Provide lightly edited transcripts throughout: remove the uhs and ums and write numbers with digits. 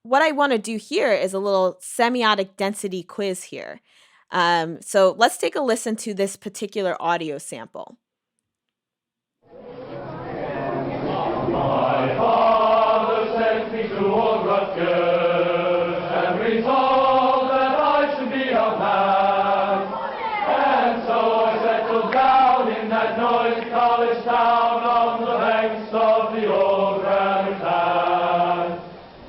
what I want to do here is a little semiotic density quiz here. So let's take a listen to this particular audio sample. My father sent me to old Rutgers and resolved that I should be a man. And so I settled down in that noisy college town on the banks of the old Raritan.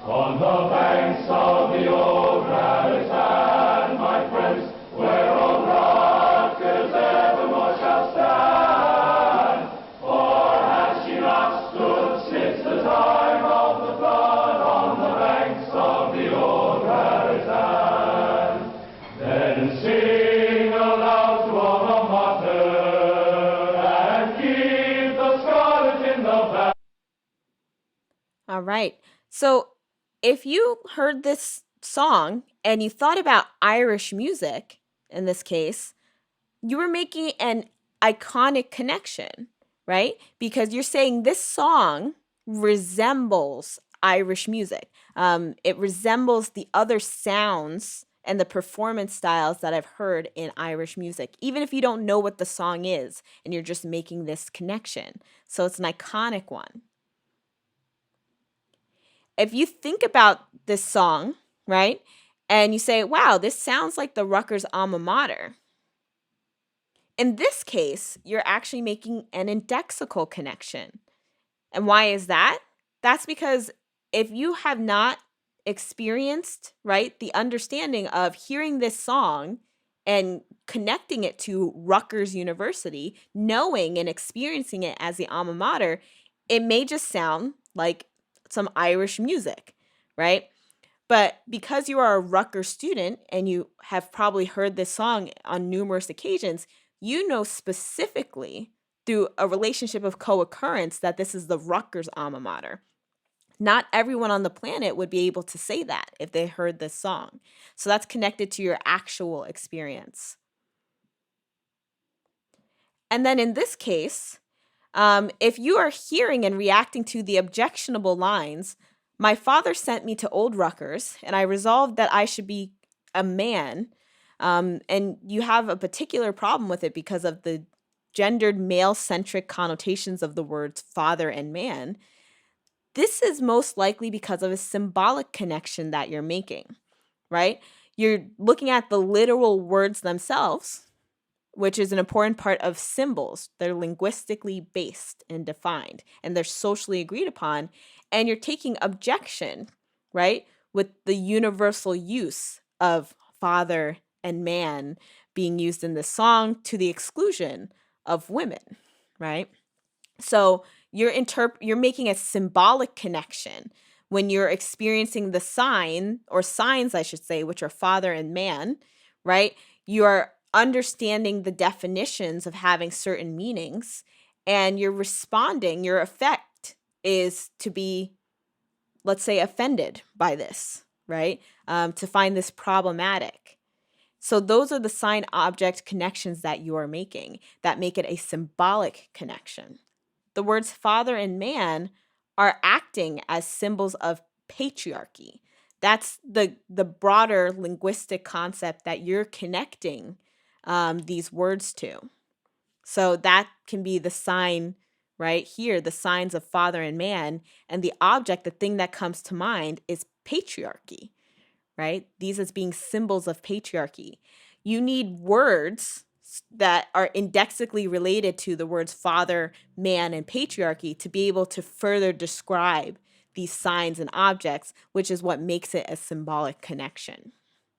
On the banks of the old Raritan, my friends, where old Rutgers evermore shall stand. For has she not stood since the time of the flood on the banks of the old Raritan? Then sing aloud to alma mater and keep the scarlet in the back. All right. So if you heard this song and you thought about Irish music, in this case, you were making an iconic connection, right? Because you're saying this song resembles Irish music. It resembles the other sounds and the performance styles that I've heard in Irish music, even if you don't know what the song is and you're just making this connection. So it's an iconic one. If you think about this song, right, and you say, wow, this sounds like the Rutgers alma mater. In this case, you're actually making an indexical connection. And why is that? That's because if you have not experienced, right, the understanding of hearing this song and connecting it to Rutgers University, knowing and experiencing it as the alma mater, it may just sound like some Irish music, right? But because you are a Rutgers student and you have probably heard this song on numerous occasions, you know specifically through a relationship of co-occurrence that this is the Rutgers alma mater. Not everyone on the planet would be able to say that if they heard this song. So that's connected to your actual experience. And then in this case, if you are hearing and reacting to the objectionable lines, my father sent me to old Rutgers, and I resolved that I should be a man, and you have a particular problem with it because of the gendered male-centric connotations of the words father and man, this is most likely because of a symbolic connection that you're making, right? You're looking at the literal words themselves, which is an important part of symbols. They're linguistically based and defined, and they're socially agreed upon. And you're taking objection, right, with the universal use of father and man being used in this song to the exclusion of women, right? So you're making a symbolic connection when you're experiencing the sign or signs, I should say, which are father and man, right? You are understanding the definitions of having certain meanings, and you're responding. Your effect is to be, let's say, offended by this, right? To find this problematic. So those are the sign object connections that you are making that make it a symbolic connection. The words father and man are acting as symbols of patriarchy. That's the broader linguistic concept that you're connecting these words to. So that can be the sign right here, the signs of father and man, and the object, the thing that comes to mind is patriarchy, right? These as being symbols of patriarchy. You need words that are indexically related to the words father, man, and patriarchy to be able to further describe these signs and objects, which is what makes it a symbolic connection.